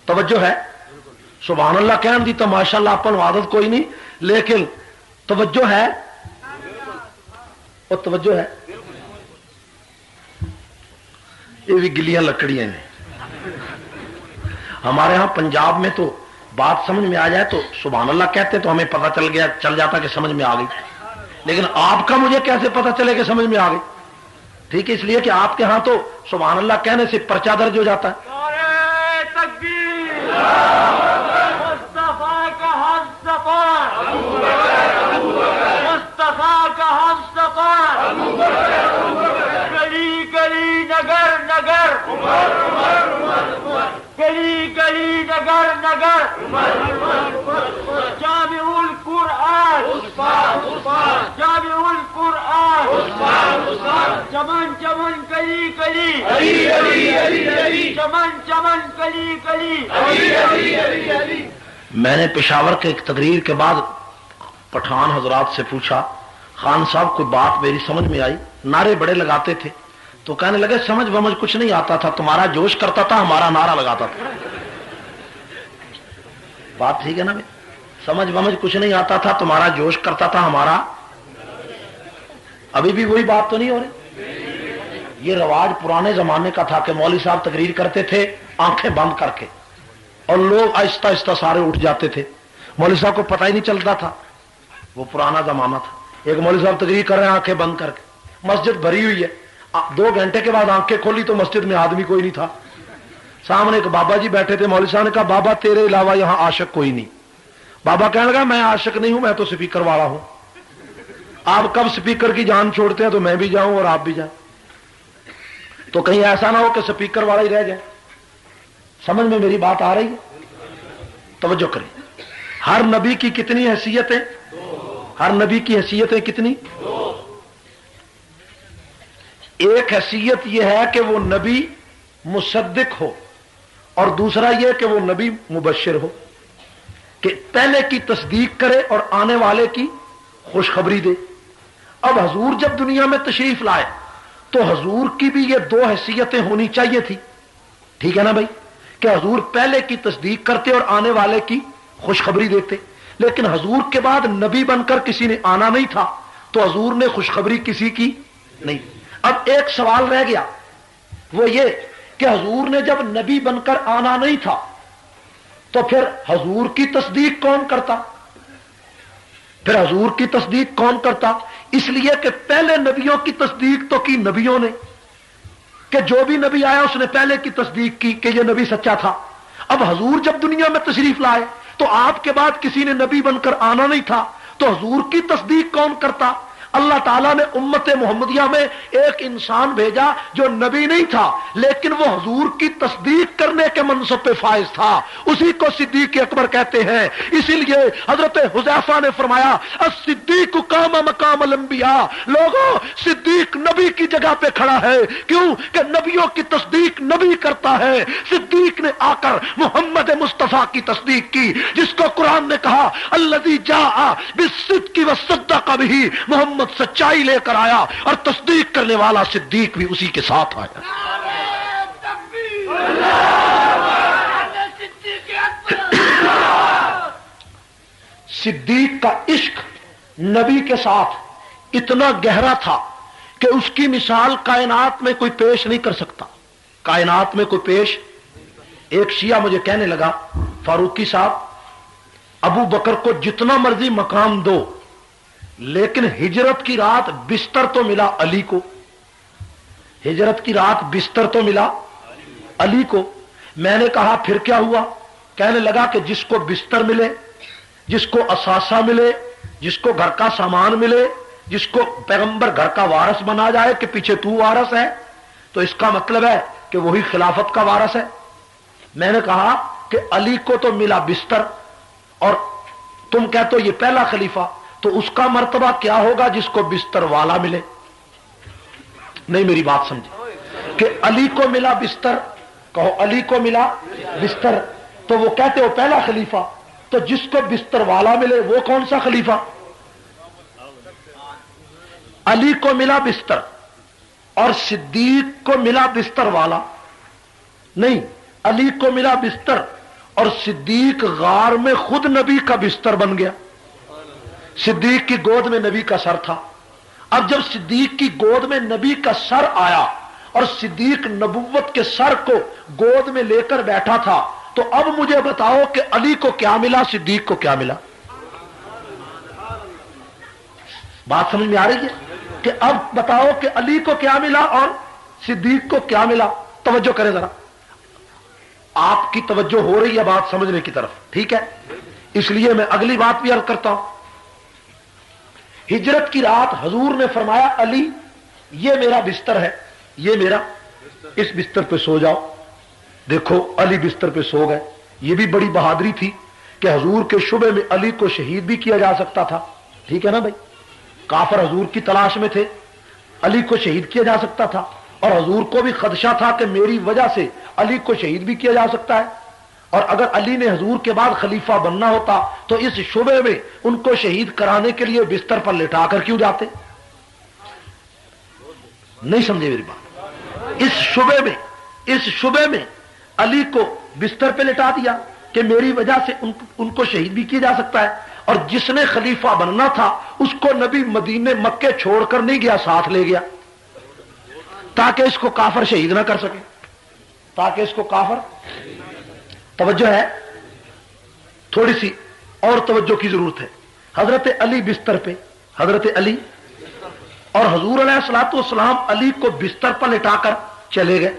توجہ ہے، سبحان اللہ کہن دی تو ماشاءاللہ اپن عادت کوئی نہیں، لیکن توجہ ہے، اور توجہ ہے، یہ بھی گلیاں لکڑیاں ہیں۔ ہمارے ہاں پنجاب میں تو بات سمجھ میں آ جائے تو سبحان اللہ کہتے تو ہمیں پتہ چل جاتا کہ سمجھ میں آ گئی، لیکن آپ کا مجھے کیسے پتہ چلے کہ سمجھ میں آ گئی؟ ٹھیک ہے، اس لیے کہ آپ کے ہاں تو سبحان اللہ کہنے سے پرچہ درج ہو جاتا ہے۔ گلی گلی نگر نگر، گلی گلی نگر نگر، جامع القرآن، جامع القرآن، چمن چمن گلی گلی، چمن چمن گلی گلی۔ میں نے پشاور کے ایک تقریر کے بعد پٹھان حضرات سے پوچھا، خان صاحب کوئی بات میری سمجھ میں آئی؟ نعرے بڑے لگاتے تھے، تو کہنے لگے سمجھ ومجھ کچھ نہیں آتا تھا، تمہارا جوش کرتا تھا، ہمارا نعرہ لگاتا تھا۔ بات ٹھیک ہے نا؟ سمجھ ومجھ کچھ نہیں آتا تھا، تمہارا جوش کرتا تھا، ہمارا۔ ابھی بھی وہی بات تو نہیں ہو رہی؟ یہ رواج پرانے زمانے کا تھا کہ مولوی صاحب تقریر کرتے تھے آنکھیں بند کر کے، اور لوگ آہستہ آہستہ سارے اٹھ جاتے تھے، مولوی صاحب کو پتہ ہی نہیں چلتا تھا۔ وہ پرانا زمانہ تھا۔ ایک مولوی صاحب تقریر کر رہے ہیں آنکھیں بند کر کے، مسجد بھری ہوئی ہے، 2 گھنٹے کے بعد آنکھیں کھولی تو مسجد میں آدمی کوئی نہیں تھا۔ سامنے ایک بابا جی بیٹھے تھے، مولوی صاحب نے کہا بابا تیرے علاوہ یہاں عاشق کوئی نہیں۔ بابا کہنے لگا میں عاشق نہیں ہوں، میں تو سپیکر والا ہوں، آپ کب سپیکر کی جان چھوڑتے ہیں تو میں بھی جاؤں اور آپ بھی جائیں، تو کہیں ایسا نہ ہو کہ سپیکر والا ہی رہ جائے۔ سمجھ میں میری بات آ رہی ہے؟ توجہ کریں، ہر نبی کی کتنی حیثیتیں؟ ہر نبی کی حیثیتیں کتنی؟ ایک حیثیت یہ ہے کہ وہ نبی مصدق ہو، اور دوسرا یہ کہ وہ نبی مبشر ہو، کہ پہلے کی تصدیق کرے اور آنے والے کی خوشخبری دے۔ اب حضور جب دنیا میں تشریف لائے تو حضور کی بھی یہ 2 حیثیتیں ہونی چاہیے تھی، ٹھیک ہے نا بھائی، کہ حضور پہلے کی تصدیق کرتے اور آنے والے کی خوشخبری دیتے، لیکن حضور کے بعد نبی بن کر کسی نے آنا نہیں تھا، تو حضور نے خوشخبری کسی کی نہیں۔ اب ایک سوال رہ گیا، وہ یہ کہ حضور نے جب نبی بن کر آنا نہیں تھا تو پھر حضور کی تصدیق کون کرتا؟ پھر حضور کی تصدیق کون کرتا؟ اس لیے کہ پہلے نبیوں کی تصدیق تو کی نبیوں نے، کہ جو بھی نبی آیا اس نے پہلے کی تصدیق کی کہ یہ نبی سچا تھا۔ اب حضور جب دنیا میں تشریف لائے تو آپ کے بعد کسی نے نبی بن کر آنا نہیں تھا، تو حضور کی تصدیق کون کرتا؟ اللہ تعالیٰ نے امت محمدیہ میں ایک انسان بھیجا جو نبی نہیں تھا، لیکن وہ حضور کی تصدیق کرنے کے منصب پہ فائز تھا، اسی کو صدیق اکبر کہتے ہیں۔ اسی لیے حضرت حذیفہ نے فرمایا الصدیق قام مقام الانبیاء، لوگوں صدیق نبی کی جگہ پہ کھڑا ہے، کیوں کہ نبیوں کی تصدیق نبی کرتا ہے۔ صدیق نے آ کر محمد مصطفیٰ کی تصدیق کی، جس کو قرآن نے کہا الذی جاء بالصدق وصدق بہ، محمد سچائی لے کر آیا اور تصدیق کرنے والا صدیق بھی اسی کے ساتھ آیا۔ صدیق کا عشق نبی کے ساتھ اتنا گہرا تھا کہ اس کی مثال کائنات میں کوئی پیش نہیں کر سکتا، کائنات میں کوئی پیش۔ ایک شیعہ مجھے کہنے لگا فاروقی صاحب ابو بکر کو جتنا مرضی مقام دو، لیکن ہجرت کی رات بستر تو ملا علی کو، ہجرت کی رات بستر تو ملا علی کو۔ میں نے کہا پھر کیا ہوا؟ کہنے لگا کہ جس کو بستر ملے، جس کو اثاثہ ملے، جس کو گھر کا سامان ملے، جس کو پیغمبر گھر کا وارث بنا جائے کہ پیچھے تو وارث ہے، تو اس کا مطلب ہے کہ وہی خلافت کا وارث ہے۔ میں نے کہا کہ علی کو تو ملا بستر، اور تم کہتے ہو یہ پہلا خلیفہ، تو اس کا مرتبہ کیا ہوگا جس کو بستر والا ملے؟ نہیں میری بات سمجھے کہ علی کو ملا بستر، کہو علی کو ملا بستر، تو وہ کہتے ہو پہلا خلیفہ، تو جس کو بستر والا ملے وہ کون سا خلیفہ؟ علی کو ملا بستر اور صدیق کو ملا بستر والا، نہیں، علی کو ملا بستر اور صدیق غار میں خود نبی کا بستر بن گیا۔ صدیق کی گود میں نبی کا سر تھا، اب جب صدیق کی گود میں نبی کا سر آیا اور صدیق نبوت کے سر کو گود میں لے کر بیٹھا تھا، تو اب مجھے بتاؤ کہ علی کو کیا ملا، صدیق کو کیا ملا؟ بات سمجھ میں آ رہی ہے کہ اب بتاؤ کہ علی کو کیا ملا اور صدیق کو کیا ملا؟ توجہ کریں ذرا، آپ کی توجہ ہو رہی ہے بات سمجھنے کی طرف، ٹھیک ہے؟ اس لیے میں اگلی بات بھی عرض کرتا ہوں۔ ہجرت کی رات حضور نے فرمایا علی یہ میرا بستر ہے، یہ میرا، اس بستر پہ سو جاؤ۔ دیکھو علی بستر پہ سو گئے، یہ بھی بڑی بہادری تھی کہ حضور کے شبے میں علی کو شہید بھی کیا جا سکتا تھا، ٹھیک ہے نا بھائی؟ کافر حضور کی تلاش میں تھے، علی کو شہید کیا جا سکتا تھا، اور حضور کو بھی خدشہ تھا کہ میری وجہ سے علی کو شہید بھی کیا جا سکتا ہے، اور اگر علی نے حضور کے بعد خلیفہ بننا ہوتا تو اس شبے میں ان کو شہید کرانے کے لیے بستر پر لٹا کر کیوں جاتے؟ نہیں سمجھے میری بات؟ اس شبے میں علی کو بستر پہ لٹا دیا کہ میری وجہ سے ان کو شہید بھی کیا جا سکتا ہے، اور جس نے خلیفہ بننا تھا اس کو نبی مدینے مکے چھوڑ کر نہیں گیا، ساتھ لے گیا تاکہ اس کو کافر شہید نہ کر سکے، تاکہ اس کو کافر۔ توجہ ہے، تھوڑی سی اور توجہ کی ضرورت ہے۔ حضرت علی بستر پہ، حضرت علی اور حضور علیہ الصلوۃ والسلام علی کو بستر پر لٹا کر چلے گئے۔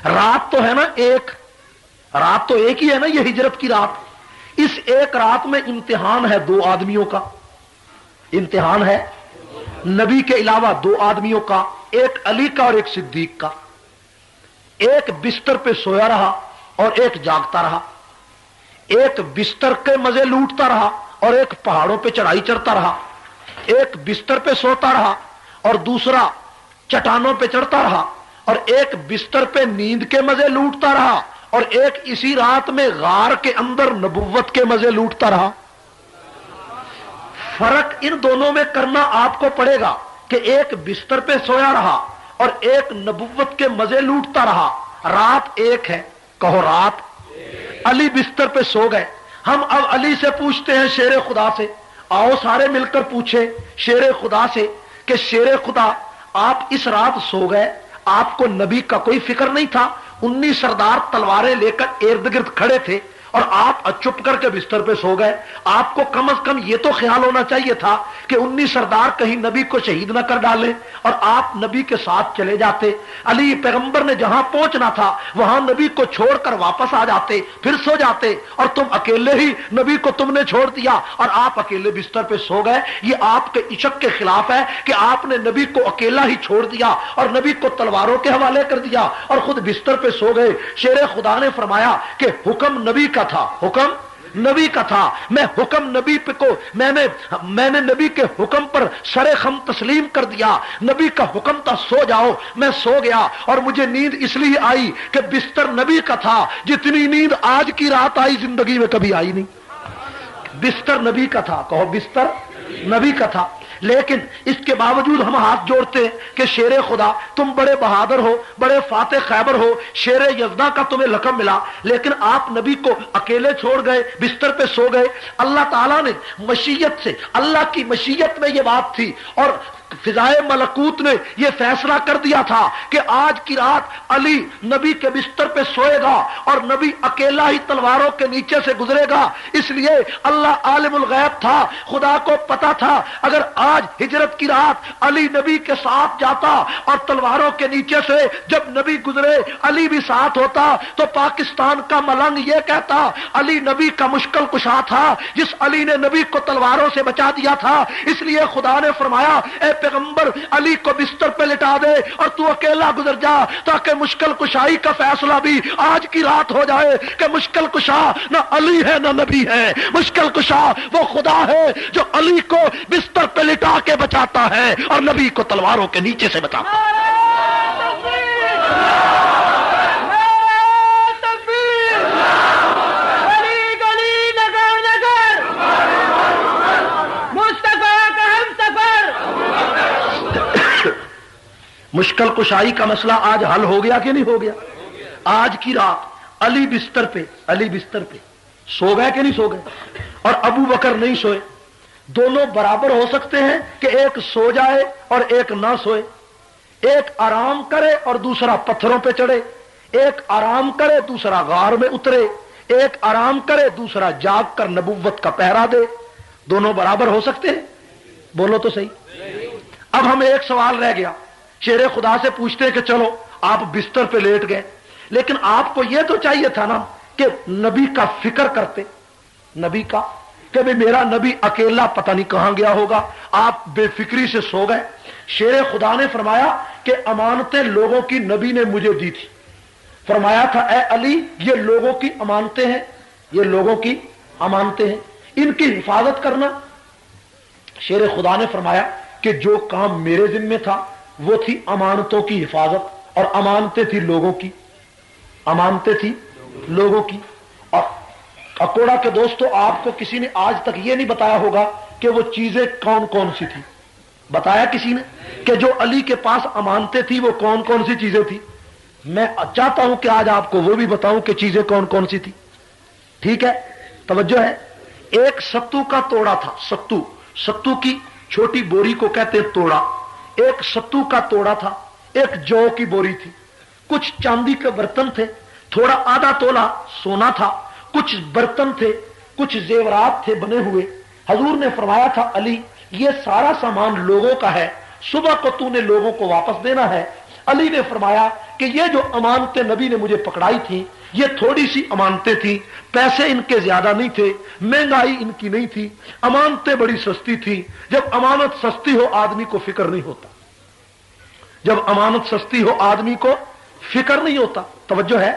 رات تو ہے نا ایک، رات تو ایک ہی ہے نا، یہ ہجرت کی رات۔ اس ایک رات میں امتحان ہے دو آدمیوں کا، امتحان ہے نبی کے علاوہ دو آدمیوں کا، ایک علی کا اور ایک صدیق کا۔ ایک بستر پہ سویا رہا اور ایک جاگتا رہا، ایک بستر کے مزے لوٹتا رہا اور ایک پہاڑوں پہ چڑھائی چڑھتا رہا، ایک بستر پہ سوتا رہا اور دوسرا چٹانوں پہ چڑھتا رہا، اور ایک بستر پہ نیند کے مزے لوٹتا رہا اور ایک اسی رات میں غار کے اندر نبوت کے مزے لوٹتا رہا۔ فرق ان دونوں میں کرنا آپ کو پڑے گا کہ ایک بستر پہ سویا رہا اور ایک نبوت کے مزے لوٹتا رہا۔ رات ایک ہے، کہو رات۔ علی بستر پہ سو گئے، ہم اب علی سے پوچھتے ہیں، شیر خدا سے، آؤ سارے مل کر پوچھے شیر خدا سے کہ شیر خدا آپ اس رات سو گئے، آپ کو نبی کا کوئی فکر نہیں تھا؟ 19 سردار تلواریں لے کر ارد گرد کھڑے تھے اور آپ چپ کر کے بستر پہ سو گئے۔ آپ کو کم از کم یہ تو خیال ہونا چاہیے تھا کہ 19 سردار کہیں نبی کو شہید نہ کر ڈالیں اور آپ نبی کے ساتھ چلے جاتے۔ علی پیغمبر نے جہاں پہنچنا تھا وہاں نبی کو چھوڑ کر واپس آ جاتے، پھر سو جاتے، اور تم اکیلے ہی نبی کو تم نے چھوڑ دیا اور آپ اکیلے بستر پہ سو گئے۔ یہ آپ کے عشق کے خلاف ہے کہ آپ نے نبی کو اکیلا ہی چھوڑ دیا اور نبی کو تلواروں کے حوالے کر دیا اور خود بستر پہ سو گئے۔ شیر خدا نے فرمایا کہ حکم نبی کا تھا، حکم نبی کا تھا، میں حکم نبی پہ کو میں نے نبی کے حکم پر سر خم تسلیم کر دیا۔ نبی کا حکم تھا سو جاؤ، میں سو گیا، اور مجھے نیند اس لیے آئی کہ بستر نبی کا تھا، جتنی نیند آج کی رات آئی زندگی میں کبھی آئی نہیں۔ بستر نبی کا تھا، کہو بستر نبی کا تھا۔ لیکن اس کے باوجود ہم ہاتھ جوڑتے ہیں کہ شیر خدا تم بڑے بہادر ہو، بڑے فاتح خیبر ہو، شیر یزداں کا تمہیں لقب ملا، لیکن آپ نبی کو اکیلے چھوڑ گئے، بستر پہ سو گئے۔ اللہ تعالیٰ نے مشیت سے، اللہ کی مشیت میں یہ بات تھی اور فضائے ملکوت نے یہ فیصلہ کر دیا تھا کہ آج کی رات علی نبی کے بستر پہ سوئے گا اور نبی اکیلا ہی تلواروں کے نیچے سے گزرے گا۔ اس لیے اللہ عالم الغیب تھا، خدا کو پتا تھا اگر آج ہجرت کی رات علی نبی کے ساتھ جاتا اور تلواروں کے نیچے سے جب نبی گزرے علی بھی ساتھ ہوتا تو پاکستان کا ملنگ یہ کہتا علی نبی کا مشکل کشا تھا، جس علی نے نبی کو تلواروں سے بچا دیا تھا، اس لیے خدا نے فرمایا اے پیغمبر علی کو بستر پہ لٹا دے اور تو اکیلا گزر جا، تاکہ مشکل کشائی کا فیصلہ بھی آج کی رات ہو جائے کہ مشکل کشا نہ علی ہے نہ نبی ہے، مشکل کشا وہ خدا ہے جو علی کو بستر پہ لٹا کے بچاتا ہے اور نبی کو تلواروں کے نیچے سے بچاتا ہے۔ مشکل کشائی کا مسئلہ آج حل ہو گیا کہ نہیں ہو گیا؟ آج کی رات علی بستر پہ سو گئے کہ نہیں سو گئے؟ اور ابو بکر نہیں سوئے۔ دونوں برابر ہو سکتے ہیں کہ ایک سو جائے اور ایک نہ سوئے، ایک آرام کرے اور دوسرا پتھروں پہ چڑھے، ایک آرام کرے دوسرا غار میں اترے، ایک آرام کرے دوسرا جاگ کر نبوت کا پہرا دے۔ دونوں برابر ہو سکتے ہیں؟ بولو تو صحیح۔ اب ہمیں ایک سوال رہ گیا، شیر خدا سے پوچھتے ہیں کہ چلو آپ بستر پہ لیٹ گئے، لیکن آپ کو یہ تو چاہیے تھا نا کہ نبی کا فکر کرتے، نبی کا کہ بھی میرا نبی اکیلا پتہ نہیں کہاں گیا ہوگا، آپ بے فکری سے سو گئے۔ شیر خدا نے فرمایا کہ امانتیں لوگوں کی نبی نے مجھے دی تھی، فرمایا تھا اے علی یہ لوگوں کی امانتیں ہیں، یہ لوگوں کی امانتیں ہیں، ان کی حفاظت کرنا۔ شیر خدا نے فرمایا کہ جو کام میرے ذمہ تھا وہ تھی امانتوں کی حفاظت، اور امانتیں تھی لوگوں کی، امانتیں تھی لوگوں کی۔ اور اکوڑا کے دوستو آپ کو کسی نے آج تک یہ نہیں بتایا ہوگا کہ وہ چیزیں کون کون سی تھی، بتایا کسی نے کہ جو علی کے پاس امانتیں تھی وہ کون کون سی چیزیں تھی؟ میں چاہتا ہوں کہ آج آپ کو وہ بھی بتاؤں کہ چیزیں کون کون سی تھی۔ ٹھیک ہے، توجہ ہے۔ ایک ستو کا توڑا تھا، ستو کی چھوٹی بوری کو کہتے ہیں توڑا، ایک ستو کا توڑا تھا، ایک جو کی بوری تھی، کچھ چاندی کے برتن تھے، تھوڑا آدھا تولا سونا تھا، کچھ برتن تھے، کچھ زیورات تھے بنے ہوئے۔ حضور نے فرمایا تھا علی یہ سارا سامان لوگوں کا ہے، صبح کو تو نے لوگوں کو واپس دینا ہے۔ علی نے فرمایا کہ یہ جو امانتیں نبی نے مجھے پکڑائی تھیں یہ تھوڑی سی امانتیں تھیں، پیسے ان کے زیادہ نہیں تھے، مہنگائی ان کی نہیں تھی، امانتیں بڑی سستی تھیں۔ جب امانت سستی ہو آدمی کو فکر نہیں ہوتا، جب امانت سستی ہو آدمی کو فکر نہیں ہوتا۔ توجہ ہے۔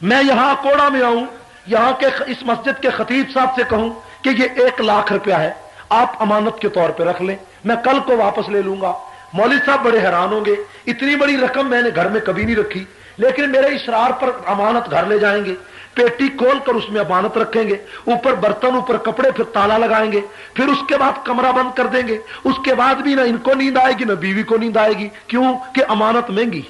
میں یہاں کوڑا میں آؤں، یہاں کے اس مسجد کے خطیب صاحب سے کہوں کہ یہ 1 لاکھ روپیہ ہے، آپ امانت کے طور پہ رکھ لیں، میں کل کو واپس لے لوں گا۔ مولوی صاحب بڑے حیران ہوں گے، اتنی بڑی رقم میں نے گھر میں کبھی نہیں رکھی، لیکن میرے اشرار پر امانت گھر لے جائیں گے، پیٹی کھول کر اس میں امانت رکھیں گے، اوپر برتن اوپر کپڑے، پھر تالا لگائیں گے، پھر اس کے بعد کمرہ بند کر دیں گے۔ اس کے بعد بھی نہ ان کو نیند آئے گی نہ بیوی کو نیند آئے گی۔ کیوں کہ امانت مہنگی،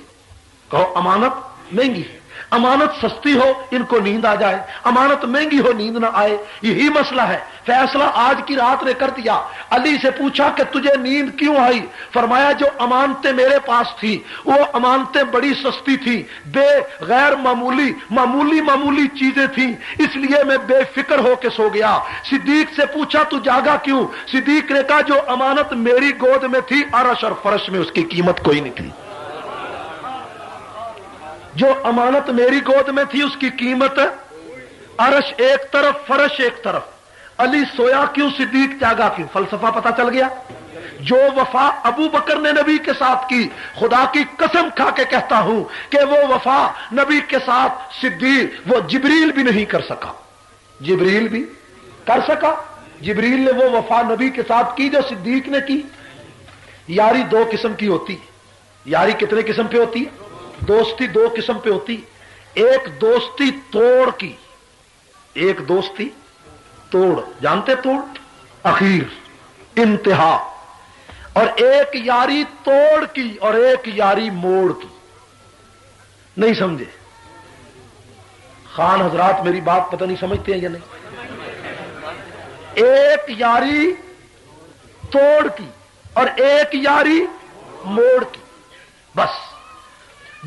کہو امانت مہنگی۔ امانت سستی ہو ان کو نیند آ جائے، امانت مہنگی ہو نیند نہ آئے، یہی مسئلہ ہے۔ فیصلہ آج کی رات نے کر دیا۔ علی سے پوچھا کہ تجھے نیند کیوں آئی؟ فرمایا جو امانتیں میرے پاس تھی وہ امانتیں بڑی سستی تھی، بے غیر معمولی چیزیں تھیں، اس لیے میں بے فکر ہو کے سو گیا۔ صدیق سے پوچھا تو جاگا کیوں؟ صدیق نے کہا جو امانت میری گود میں تھی عرش اور فرش میں اس کی قیمت کوئی نہیں تھی، جو امانت میری گود میں تھی اس کی قیمت عرش ایک طرف فرش ایک طرف۔ علی سویا کیوں، صدیق جاگا کیوں؟ فلسفہ پتہ چل گیا۔ جو وفا ابو بکر نے نبی کے ساتھ کی، خدا کی قسم کھا کے کہتا ہوں کہ وہ وفا نبی کے ساتھ صدیق وہ جبریل بھی نہیں کر سکا، جبریل بھی کر سکا؟ جبریل نے وہ وفا نبی کے ساتھ کی جو صدیق نے کی۔ یاری 2 قسم کی ہوتی، یاری کتنے قسم پہ ہوتی ہے؟ دوستی 2 قسم پہ ہوتی، ایک دوستی توڑ کی، ایک دوستی توڑ، جانتے توڑ، اخیر، انتہا، اور ایک یاری توڑ کی اور ایک یاری موڑ کی۔ نہیں سمجھے؟ خان حضرات میری بات پتہ نہیں سمجھتے ہیں یا نہیں؟ ایک یاری توڑ کی اور ایک یاری موڑ کی، بس۔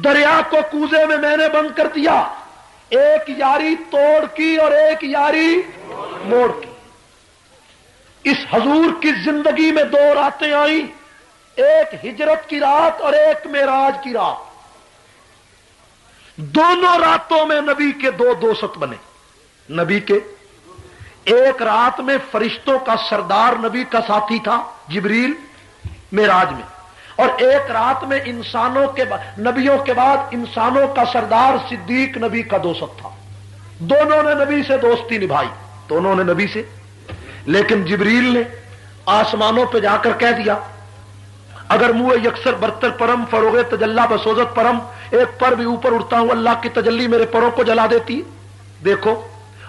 دریا کو کوزے میں نے بند کر دیا، ایک یاری توڑ کی اور ایک یاری موڑ کی۔ اس حضور کی زندگی میں 2 راتیں آئیں، ایک ہجرت کی رات اور ایک معراج کی رات۔ دونوں راتوں میں نبی کے 2 دوست بنے۔ نبی کے ایک رات میں فرشتوں کا سردار نبی کا ساتھی تھا جبریل معراج میں، اور ایک رات میں انسانوں کے نبیوں کے بعد انسانوں کا سردار صدیق نبی کا دوست تھا۔ دونوں نے نبی سے دوستی نبھائی، دونوں نے نبی سے۔ لیکن جبریل نے آسمانوں پہ جا کر کہہ دیا، اگر منہ یکسر برتر پرم فروغ تجلا بسوزت پرم، ایک پر بھی اوپر اڑتا ہوں اللہ کی تجلی میرے پروں کو جلا دیتی ہے۔ دیکھو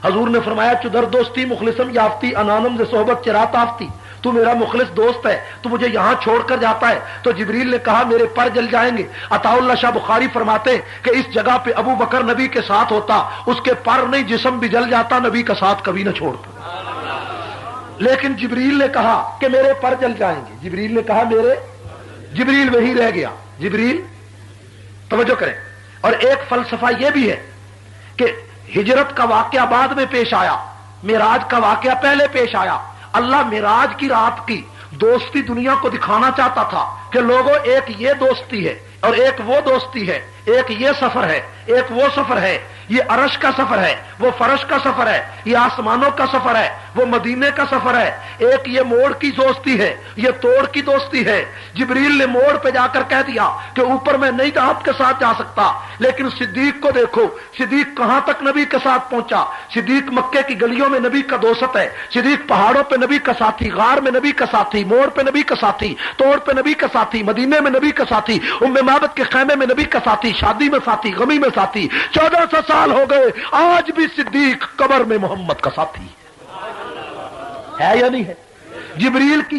حضور نے فرمایا چدر دوستی مخلصم یافتی انانم سے صحبت چرات آفتی، تو میرا مخلص دوست ہے، تو مجھے یہاں چھوڑ کر جاتا ہے۔ تو جبریل نے کہا میرے پر جل جائیں گے۔ عطا اللہ شاہ بخاری فرماتے کہ اس جگہ پہ ابو بکر نبی کے ساتھ ہوتا، اس کے پر نہیں جسم بھی جل جاتا، نبی کا ساتھ کبھی نہ چھوڑتا۔ لیکن جبریل نے کہا کہ میرے پر جل جائیں گے، جبریل نے کہا جبریل وہی رہ گیا۔ جبریل توجہ کریں۔ اور ایک فلسفہ یہ بھی ہے کہ ہجرت کا واقعہ بعد میں پیش آیا، معراج کا واقعہ پہلے پیش آیا۔ اللہ معراج کی رات کی دوستی دنیا کو دکھانا چاہتا تھا کہ لوگوں ایک یہ دوستی ہے اور ایک وہ دوستی ہے، ایک یہ سفر ہے، ایک وہ سفر ہے، یہ عرش کا سفر ہے، وہ فرش کا سفر ہے، یہ آسمانوں کا سفر ہے، وہ مدینے کا سفر ہے، ایک یہ موڑ کی دوستی ہے، یہ توڑ کی دوستی ہے۔ جبریل نے موڑ پہ جا کر کہہ دیا کہ اوپر میں نہیں آپ کے ساتھ جا سکتا، لیکن صدیق کو دیکھو، صدیق کہاں تک نبی کے ساتھ پہنچا۔ صدیق مکے کی گلیوں میں نبی کا دوست ہے، صدیق پہاڑوں پہ نبی کا ساتھی، غار میں نبی کا ساتھی، موڑ پہ نبی کا ساتھی، توڑ پہ نبی کا ساتھی، مدینے میں نبی کا ساتھی، ام معبد کے خیمے میں نبی کا ساتھی، شادی میں ساتھی، غمی میں ساتھی۔ 1400 سال ہو گئے، آج بھی صدیق قبر میں محمد کا ساتھی ہے یا نہیں ہے؟ جبریل کی